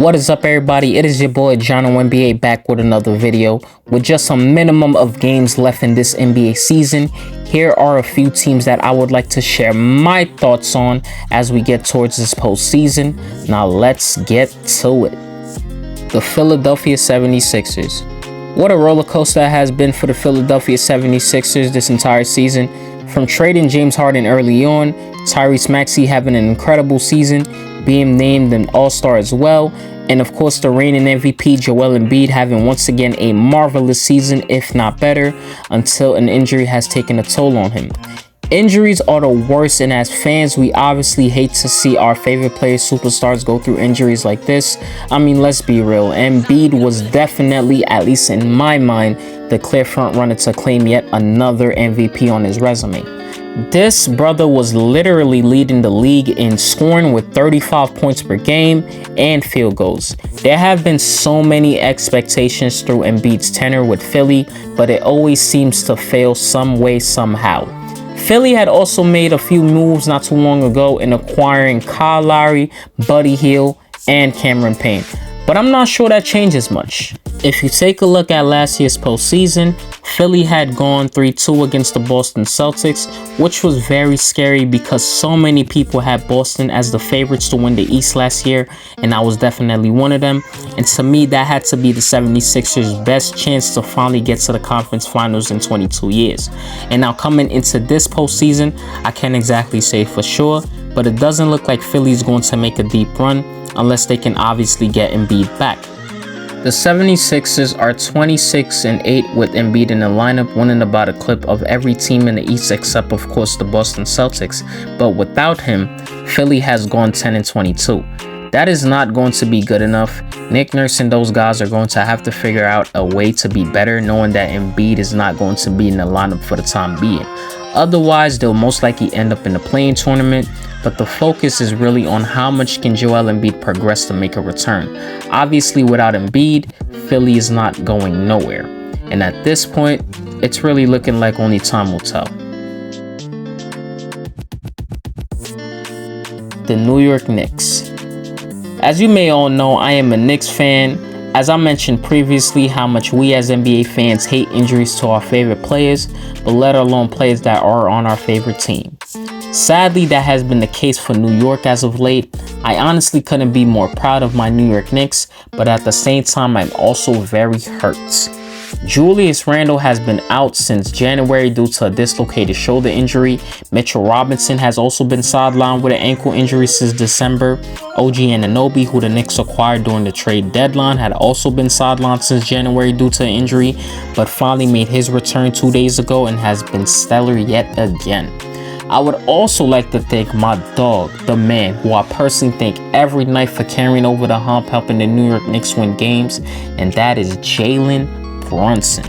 What is up, everybody? It is your boy 𝗏𝗏 back with another video. With just a minimum of games left in this NBA season, here are a few teams that I would like to share my thoughts on as we get towards this postseason. Now let's get to it. The Philadelphia 76ers. What a roller coaster it has been for the Philadelphia 76ers this entire season. From trading James Harden early on, Tyrese Maxey having an incredible season, being named an all-star as well, and of course the reigning MVP Joel Embiid having once again a marvelous season, if not better, until an injury has taken a toll on him. Injuries are the worst, and as fans we obviously hate to see our favorite players, superstars, go through injuries like this. I mean, let's be real, Embiid was definitely, at least in my mind, the clear front runner to claim yet another MVP on his resume. This brother was literally leading the league in scoring with 35 points per game and field goals. There have been so many expectations through Embiid's tenure with Philly, but it always seems to fail some way, somehow. Philly had also made a few moves not too long ago in acquiring Kyle Lowry, Buddy Hield, and Cameron Payne, but I'm not sure that changes much. If you take a look at last year's postseason, Philly had gone 3-2 against the Boston Celtics, which was very scary because so many people had Boston as the favorites to win the East last year, and I was definitely one of them. And to me, that had to be the 76ers' best chance to finally get to the conference finals in 22 years. And now coming into this postseason, I can't exactly say for sure, but it doesn't look like Philly's going to make a deep run unless they can obviously get Embiid back. The 76ers are 26-8 with Embiid in the lineup, winning about a clip of every team in the East except of course the Boston Celtics. But without him, Philly has gone 10-22. That is not going to be good enough. Nick Nurse and those guys are going to have to figure out a way to be better, knowing that Embiid is not going to be in the lineup for the time being. Otherwise, they'll most likely end up in the play-in tournament, but the focus is really on how much can Joel Embiid progress to make a return. Obviously, without Embiid, Philly is not going nowhere. And at this point, it's really looking like only time will tell. The New York Knicks. As you may all know, I am a Knicks fan. As I mentioned previously, how much we as NBA fans hate injuries to our favorite players, but let alone players that are on our favorite team. Sadly, that has been the case for New York as of late. I honestly couldn't be more proud of my New York Knicks, but at the same time, I'm also very hurt. Julius Randle has been out since January due to a dislocated shoulder injury. Mitchell Robinson has also been sidelined with an ankle injury since December. OG Anunoby, who the Knicks acquired during the trade deadline, had also been sidelined since January due to an injury, but finally made his return 2 days ago and has been stellar yet again. I would also like to thank my dog, the man, who I personally thank every night for carrying over the hump, helping the New York Knicks win games, and that is Jalen Brunson.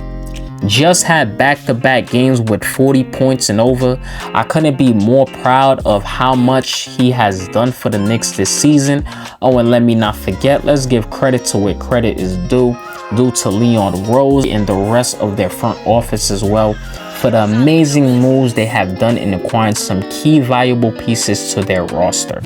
Just had back-to-back games with 40 points and over. I couldn't be more proud of how much he has done for the Knicks this season. Oh, and let me not forget, let's give credit to where credit is due to Leon Rose and the rest of their front office as well, for the amazing moves they have done in acquiring some key valuable pieces to their roster.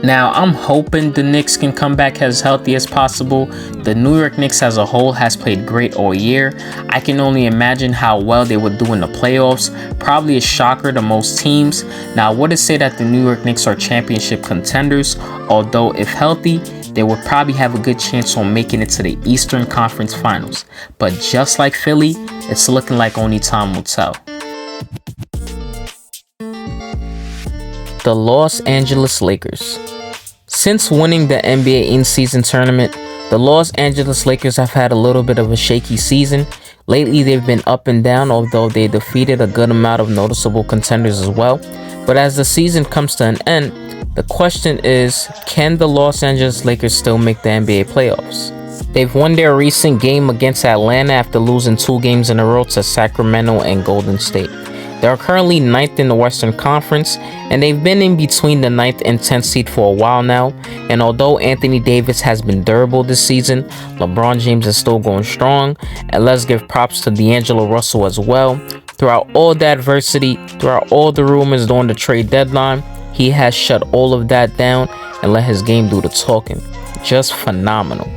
Now, I'm hoping the Knicks can come back as healthy as possible. The New York Knicks as a whole has played great all year. I can only imagine how well they would do in the playoffs. Probably a shocker to most teams. Now, I wouldn't say that the New York Knicks are championship contenders, although if healthy, they would probably have a good chance on making it to the Eastern Conference Finals. But just like Philly, it's looking like only time will tell. The Los Angeles Lakers. Since winning the NBA in-season tournament, the Los Angeles Lakers have had a little bit of a shaky season. Lately, they've been up and down, although they defeated a good amount of noticeable contenders as well. But as the season comes to an end, the question is, can the Los Angeles Lakers still make the NBA playoffs? They've won their recent game against Atlanta after losing 2 games in a row to Sacramento and Golden State. They are currently 9th in the Western Conference, and they've been in between the 9th and 10th seed for a while now. And although Anthony Davis has been durable this season, LeBron James is still going strong, and let's give props to D'Angelo Russell as well. Throughout all the adversity, throughout all the rumors during the trade deadline, he has shut all of that down and let his game do the talking. just phenomenal.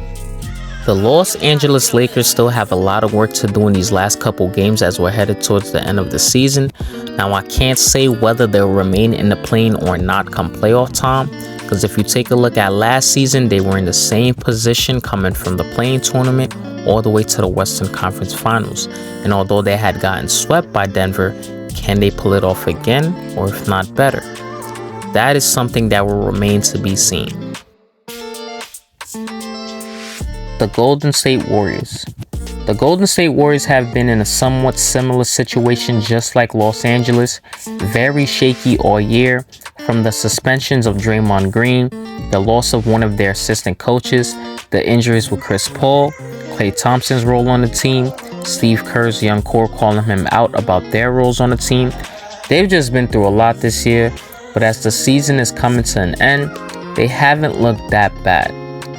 The Los Angeles Lakers still have a lot of work to do in these last couple games as we're headed towards the end of the season. Now, I can't say whether they'll remain in the play-in or not come playoff time, because if you take a look at last season, they were in the same position coming from the play-in tournament all the way to the Western Conference Finals. And although they had gotten swept by Denver, can they pull it off again, or if not better? That is something that will remain to be seen. The Golden State Warriors. The Golden State Warriors have been in a somewhat similar situation just like Los Angeles, very shaky all year, from the suspensions of Draymond Green, the loss of one of their assistant coaches, the injuries with Chris Paul, Klay Thompson's role on the team, Steve Kerr's young core calling him out about their roles on the team. They've just been through a lot this year, but as the season is coming to an end, they haven't looked that bad.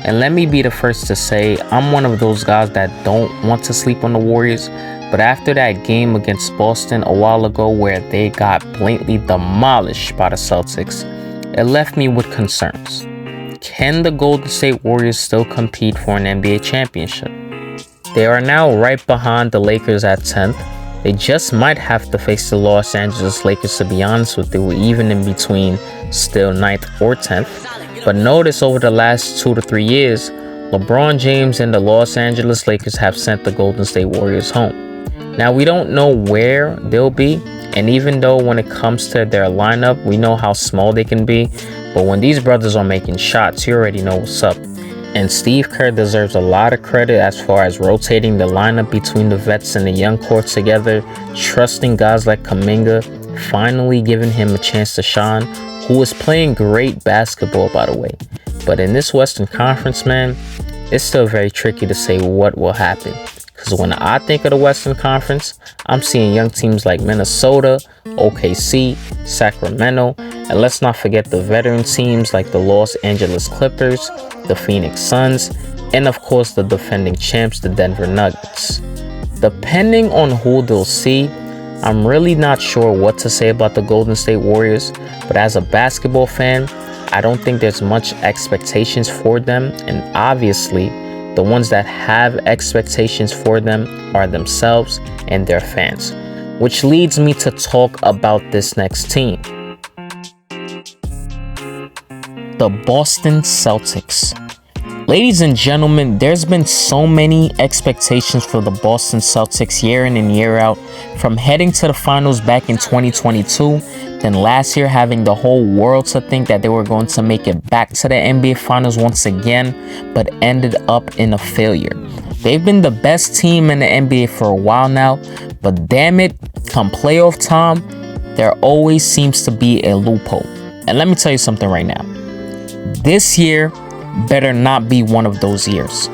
And let me be the first to say, I'm one of those guys that don't want to sleep on the Warriors, but after that game against Boston a while ago where they got blatantly demolished by the Celtics, it left me with concerns. Can the Golden State Warriors still compete for an NBA championship? They are now right behind the Lakers at 10th. They just might have to face the Los Angeles Lakers, to be honest with you, even in between still 9th or 10th. But notice over the last 2 to 3 years, LeBron James and the Los Angeles Lakers have sent the Golden State Warriors home. Now, we don't know where they'll be, and even though when it comes to their lineup, we know how small they can be, but when these brothers are making shots, you already know what's up. And Steve Kerr deserves a lot of credit as far as rotating the lineup between the vets and the young core together, trusting guys like Kuminga, finally giving him a chance to shine, who is playing great basketball, by the way. But in this Western Conference, man, it's still very tricky to say what will happen. Because when I think of the Western Conference, I'm seeing young teams like Minnesota, OKC, Sacramento, and let's not forget the veteran teams like the Los Angeles Clippers, the Phoenix Suns, and of course the defending champs, the Denver Nuggets. Depending on who they'll see, I'm really not sure what to say about the Golden State Warriors, but as a basketball fan, I don't think there's much expectations for them, and obviously, the ones that have expectations for them are themselves and their fans, which leads me to talk about this next team. The Boston Celtics. Ladies and gentlemen, there's been so many expectations for the Boston Celtics year in and year out, from heading to the finals back in 2022, then last year having the whole world to think that they were going to make it back to the NBA Finals once again, but ended up in a failure. They've been the best team in the NBA for a while now, but damn it, come playoff time, there always seems to be a loophole. And let me tell you something right now. This year better not be one of those years.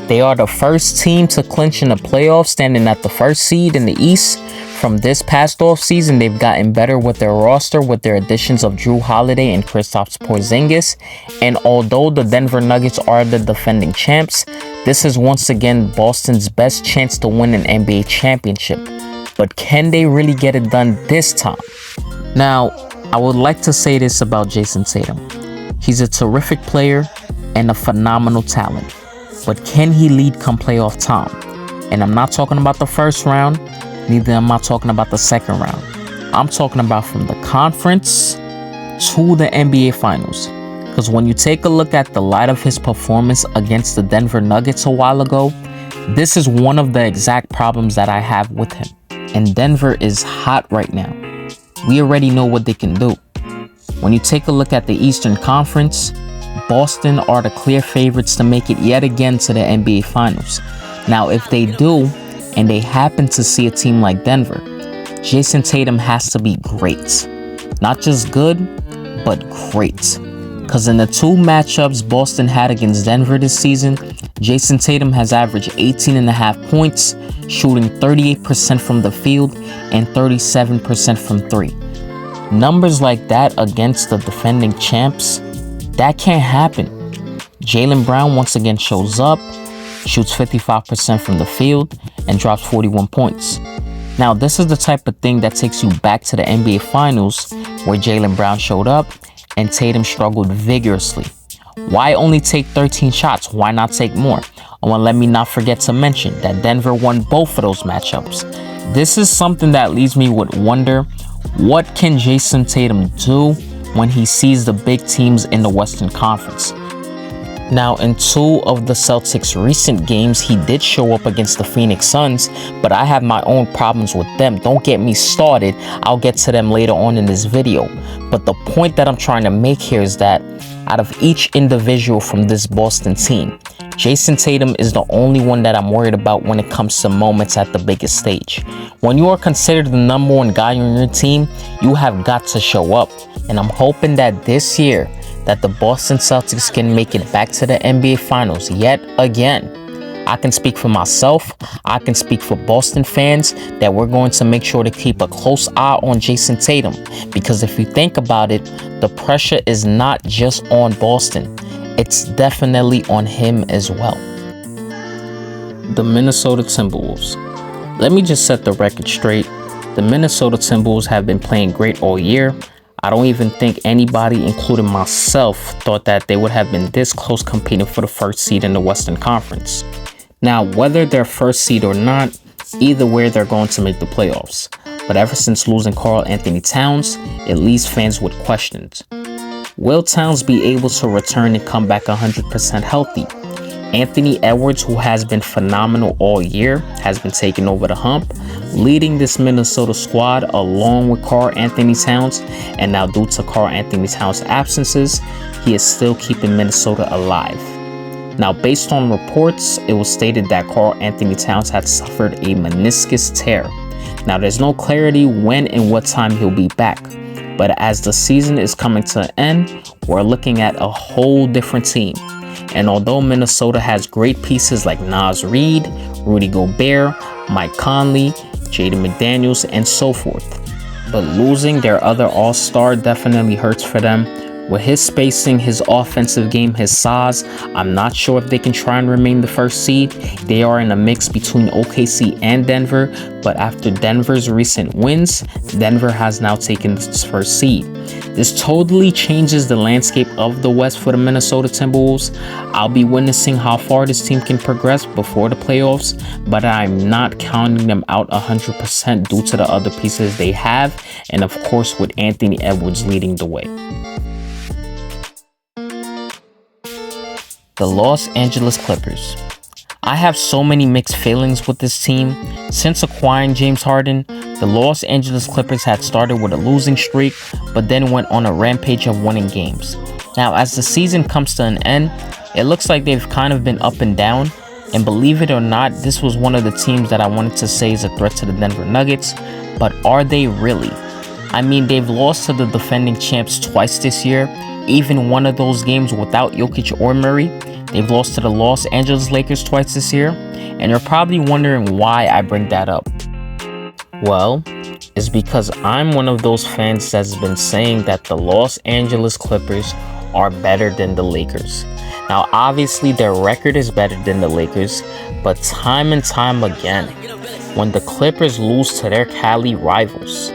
They are the first team to clinch in the playoffs, standing at the first seed in the East. From this past offseason, they've gotten better with their roster with their additions of 𝘂𝙑and Kristaps Porzingis. And although the Denver Nuggets are the defending champs, this is once again Boston's best chance to win an NBA championship. But can they really get it done this time? Now, I would like to say this about Jason Tatum. He's a terrific player and a phenomenal talent, but can he lead come playoff time? And I'm not talking about the first round, neither am I talking about the second round. I'm talking about from the conference to the NBA Finals. Because when you take a look at the light of his performance against the Denver Nuggets a while ago, this is one of the exact problems that I have with him. And Denver is hot right now. We already know what they can do. When you take a look at the Eastern Conference, Boston are the clear favorites to make it yet again to the NBA Finals. Now, if they do, and they happen to see a team like Denver, Jason Tatum has to be great. Not just good, but great. Because in the two matchups Boston had against Denver this season, Jason Tatum has averaged 18.5 points, shooting 38% from the field and 37% from three. Numbers like that against the defending champs, that can't happen. Jaylen Brown once again shows up, shoots 55% from the field, and drops 41 points. Now, this is the type of thing that takes you back to the NBA Finals, where Jaylen Brown showed up and Tatum struggled vigorously. Why only take 13 shots? Why not take more? Oh, and let me not forget to mention that Denver won both of those matchups. This is something that leaves me with wonder. What can Jayson Tatum do when he sees the big teams in the Western Conference? Now, in 2 of the Celtics' recent games, he did show up against the Phoenix Suns, but I have my own problems with them. Don't get me started. I'll get to them later on in this video. But the point that I'm trying to make here is that out of each individual from this Boston team, Jayson Tatum is the only one that I'm worried about when it comes to moments at the biggest stage. When you are considered the #1 guy on your team, you have got to show up. And I'm hoping that this year, that the Boston Celtics can make it back to the NBA Finals yet again. I can speak for myself, I can speak for Boston fans, that we're going to make sure to keep a close eye on Jayson Tatum. Because if you think about it, the pressure is not just on Boston, it's definitely on him as well. The Minnesota Timberwolves. Let me just set the record straight. The Minnesota Timberwolves have been playing great all year. I don't even think anybody, including myself, thought that they would have been this close competing for the first seed in the Western Conference. Now, whether they're first seed or not, either way they're going to make the playoffs. But ever since losing Karl-Anthony Towns, it leaves fans with questions. Will Towns be able to return and come back 100% healthy? Anthony Edwards, who has been phenomenal all year, has been taking over the hump, leading this Minnesota squad along with Karl-Anthony Towns. And now due to Karl-Anthony Towns' absences, he is still keeping Minnesota alive. Now, based on reports, it was stated that Karl-Anthony Towns had suffered a meniscus tear. Now, there's no clarity when and what time he'll be back. But as the season is coming to an end, we're looking at a whole different team. And although Minnesota has great pieces like Naz Reid, Rudy Gobert, Mike Conley, Jaden McDaniels, and so forth, but losing their other all-star definitely hurts for them. With his spacing, his offensive game, his size, I'm not sure if they can try and remain the first seed. They are in a mix between OKC and Denver, but after Denver's recent wins, Denver has now taken its first seed. This totally changes the landscape of the West for the Minnesota Timberwolves. I'll be witnessing how far this team can progress before the playoffs, but I'm not counting them out 100% due to the other pieces they have, and of course with Anthony Edwards leading the way. The Los Angeles Clippers. I have so many mixed feelings with this team. Since acquiring James Harden, the Los Angeles Clippers had started with a losing streak, but then went on a rampage of winning games. Now, as the season comes to an end, it looks like they've kind of been up and down, and believe it or not, this was one of the teams that I wanted to say is a threat to the Denver Nuggets, but are they really? I mean, they've lost to the defending champs twice this year, even one of those games without Jokic or Murray. They've lost to the Los Angeles Lakers twice this year, and you're probably wondering why I bring that up. Well, it's because I'm one of those fans that's been saying that the Los Angeles Clippers are better than the Lakers. Now, obviously, their record is better than the Lakers, but time and time again, when the Clippers lose to their Cali rivals,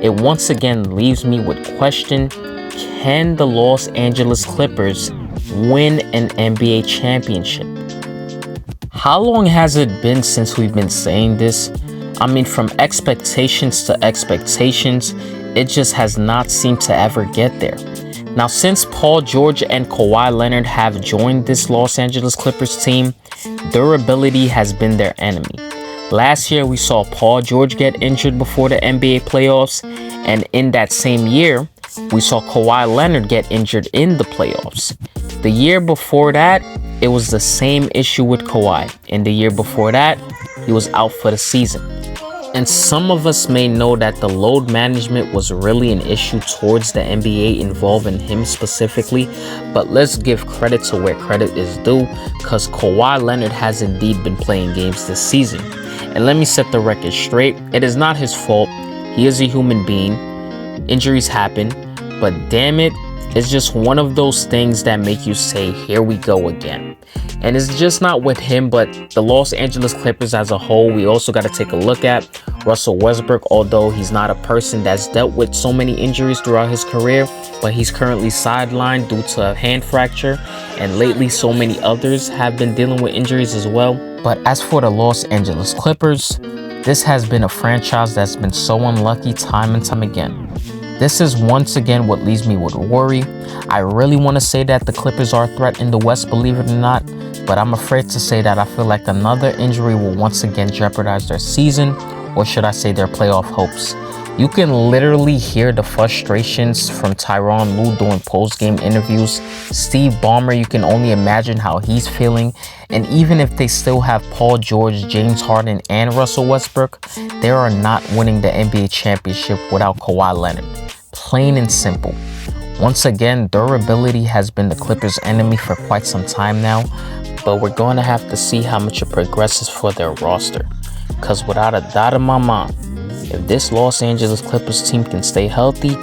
it once again leaves me with question, can the Los Angeles Clippers win an NBA championship? How long has it been since we've been saying this? I mean, from expectations to expectations, it just has not seemed to ever get there. Now, since Paul George and Kawhi Leonard have joined this Los Angeles Clippers team, durability has been their enemy. Last year, we saw Paul George get injured before the NBA playoffs, and in that same year, we saw Kawhi Leonard get injured in the playoffs. The year before that, it was the same issue with Kawhi. And the year before that, he was out for the season. And some of us may know that the load management was really an issue towards the NBA involving him specifically, but let's give credit to where credit is due, because Kawhi Leonard has indeed been playing games this season. And let me set the record straight, it is not his fault. He is a human being. Injuries happen, but damn it, It's just one of those things that make you say, here we go again. And it's just not with him, but the Los Angeles Clippers as a whole. We also got to take a look at Russell Westbrook, although he's not a person that's dealt with so many injuries throughout his career, but he's currently sidelined due to a hand fracture, and lately so many others have been dealing with injuries as well. But as for the Los Angeles Clippers, this has been a franchise that's been so unlucky time and time again. This is once again what leaves me with worry. I really want to say that the Clippers are a threat in the West, believe it or not, but I'm afraid to say that I feel like another injury will once again jeopardize their season, or should I say their playoff hopes. You can literally hear the frustrations from Tyronn Lue during post-game interviews. Steve Ballmer, you can only imagine how he's feeling. And even if they still have Paul George, James Harden, and Russell Westbrook, they are not winning the NBA championship without Kawhi Leonard. Plain and simple. Once again, durability has been the Clippers' enemy for quite some time now, but we're going to have to see how much it progresses for their roster. Because without a doubt in my mind, if this Los Angeles Clippers team can stay healthy,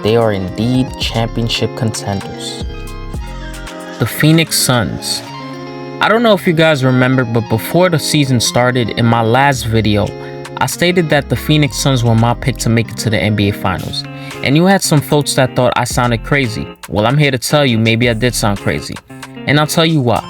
they are indeed championship contenders. The Phoenix Suns. I don't know if you guys remember, but before the season started, in my last video, I stated that the Phoenix Suns were my pick to make it to the NBA Finals. And you had some folks that thought I sounded crazy. Well, I'm here to tell you, maybe I did sound crazy. And I'll tell you why.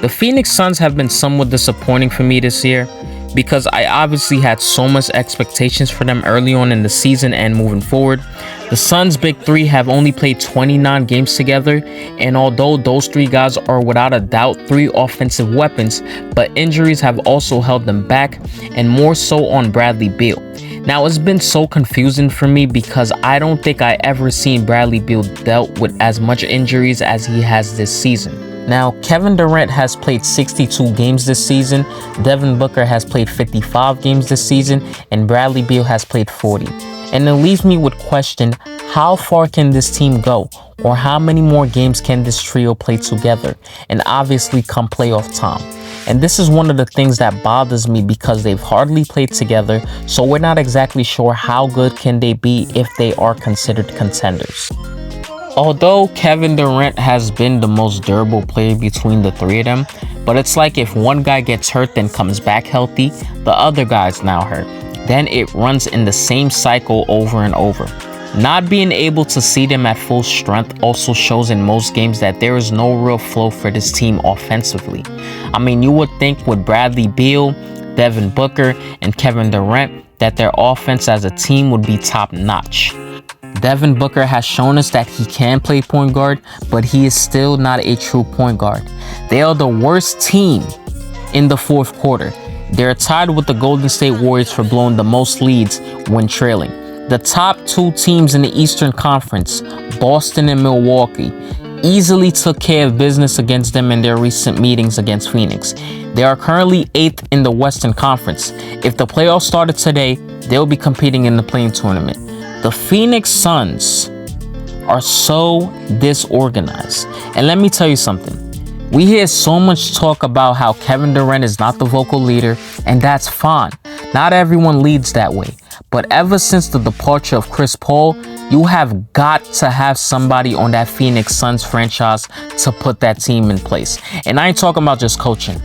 The Phoenix Suns have been somewhat disappointing for me this year, because I obviously had so much expectations for them early on in the season and moving forward. The Suns' big three have only played 29 games together, and although those three guys are without a doubt three offensive weapons, but injuries have also held them back, and more so on Bradley Beal. Now, it's been so confusing for me because I don't think I ever seen Bradley Beal dealt with as much injuries as he has this season. Now, Kevin Durant has played 62 games this season, Devin Booker has played 55 games this season, and Bradley Beal has played 40. And it leaves me with question, how far can this team go? Or how many more games can this trio play together? And obviously come playoff time. And this is one of the things that bothers me because they've hardly played together, so we're not exactly sure how good can they be if they are considered contenders. Although Kevin Durant has been the most durable player between the three of them, but it's like if one guy gets hurt then comes back healthy, the other guy's now hurt. Then it runs in the same cycle over and over. Not being able to see them at full strength also shows in most games that there is no real flow for this team offensively. I mean, you would think with Bradley Beal, Devin Booker, and Kevin Durant that their offense as a team would be top notch. Devin Booker has shown us that he can play point guard, but he is still not a true point guard. They are the worst team in the fourth quarter. They're tied with the Golden State Warriors for blowing the most leads when trailing. The top two teams in the Eastern Conference, Boston and Milwaukee, easily took care of business against them in their recent meetings against Phoenix. They are currently 8th in the Western Conference. If the playoffs started today, they'll be competing in the play-in tournament. The Phoenix Suns are so disorganized. And let me tell you something. We hear so much talk about how Kevin Durant is not the vocal leader, and that's fine. Not everyone leads that way. But ever since the departure of Chris Paul, you have got to have somebody on that Phoenix Suns franchise to put that team in place. And I ain't talking about just coaching.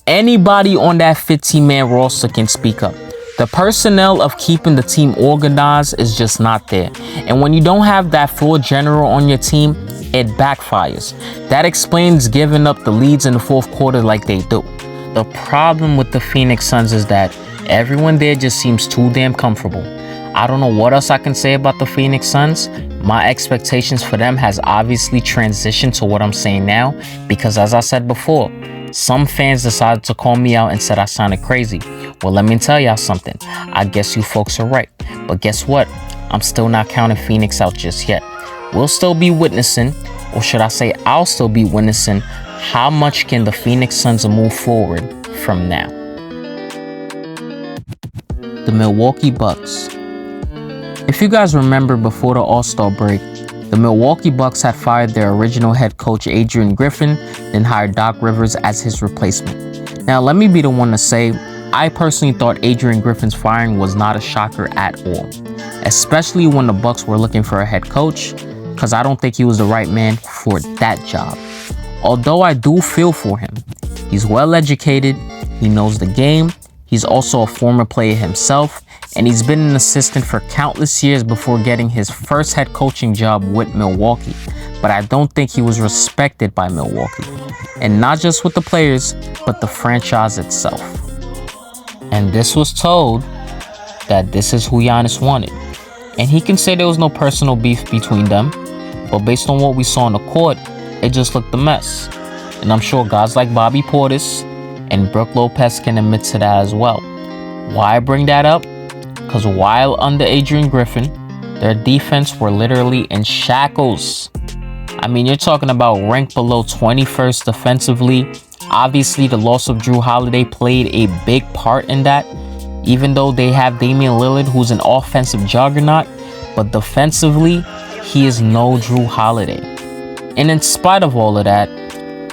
Anybody on that 15-man roster can speak up. The personnel of keeping the team organized is just not there. And when you don't have that floor general on your team, it backfires. That explains giving up the leads in the fourth quarter like they do. The problem with the Phoenix Suns is that everyone there just seems too damn comfortable. I don't know what else I can say about the Phoenix Suns. My expectations for them has obviously transitioned to what I'm saying now because, as I said before, some fans decided to call me out and said I sounded crazy. Well, let me tell y'all something. I guess you folks are right. But guess what? I'm still not counting Phoenix out just yet. We'll still be witnessing, or should I say I'll still be witnessing, how much can the Phoenix Suns move forward from now. The Milwaukee Bucks. If you guys remember before the All-Star break, the Milwaukee Bucks had fired their original head coach Adrian Griffin, then hired Doc Rivers as his replacement. Now, let me be the one to say, I personally thought Adrian Griffin's firing was not a shocker at all, especially when the Bucks were looking for a head coach. because I don't think he was the right man for that job. Although I do feel for him. He's well educated, he knows the game, he's also a former player himself, and he's been an assistant for countless years before getting his first head coaching job with Milwaukee. But I don't think he was respected by Milwaukee. And not just with the players, but the franchise itself. And this was told that this is who Giannis wanted. And he can say there was no personal beef between them, but based on what we saw on the court, it just looked a mess. And I'm sure guys like Bobby Portis and Brook Lopez can admit to that as well. Why I bring that up? Because while under Adrian Griffin, their defense were literally in shackles. I mean, you're talking about ranked below 21st defensively. Obviously, the loss of Jrue Holiday played a big part in that. Even though they have Damian Lillard, who's an offensive juggernaut, but defensively, he is no Jrue Holiday. And in spite of all of that,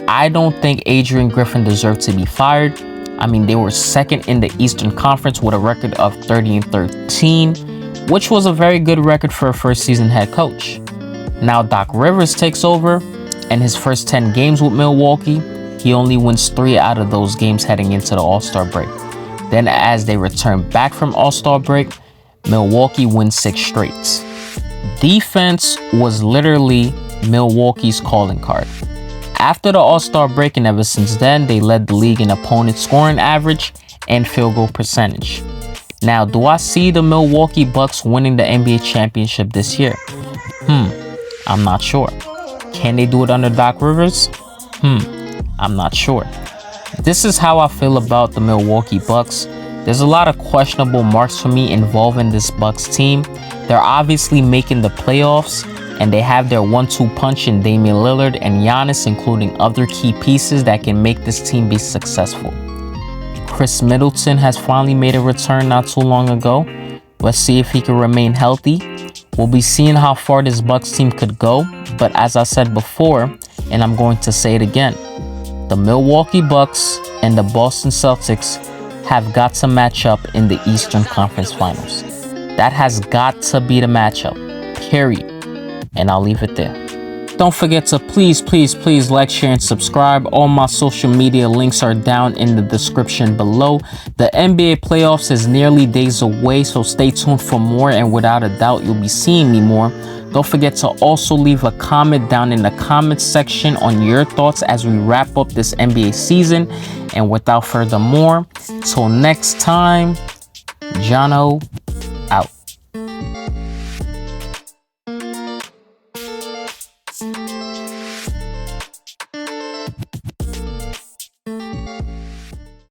I don't think Adrian Griffin deserved to be fired. I mean, they were second in the Eastern Conference with a record of 30-13, which was a very good record for a first season head coach. Now Doc Rivers takes over, and his first 10 games with Milwaukee, he only wins 3 out of those games heading into the All-Star break. Then as they return back from All-Star break, Milwaukee wins 6 straight. Defense was literally Milwaukee's calling card. After the All-Star break and ever since then, they led the league in opponent scoring average and field goal percentage. Now, do I see the Milwaukee Bucks winning the NBA championship this year? I'm not sure. Can they do it under Doc Rivers? I'm not sure. This is how I feel about the Milwaukee Bucks. There's a lot of questionable marks for me involving this Bucks team. They're obviously making the playoffs, and they have their 1-2 punch in Damian Lillard and Giannis, including other key pieces that can make this team be successful. Khris Middleton has finally made a return not too long ago. Let's see if he can remain healthy. We'll be seeing how far this Bucks team could go, but as I said before, and I'm going to say it again, the Milwaukee Bucks and the Boston Celtics have got to match up in the Eastern Conference Finals. That has got to be the matchup, period. And I'll leave it there. Don't forget to please like, share, and subscribe. All my social media links are down in the description below. The NBA playoffs is nearly days away, so stay tuned for more, and without a doubt, you'll be seeing me more. Don't forget to also leave a comment down in the comments section on your thoughts as we wrap up this NBA season. And without further more, till next time, Jono out.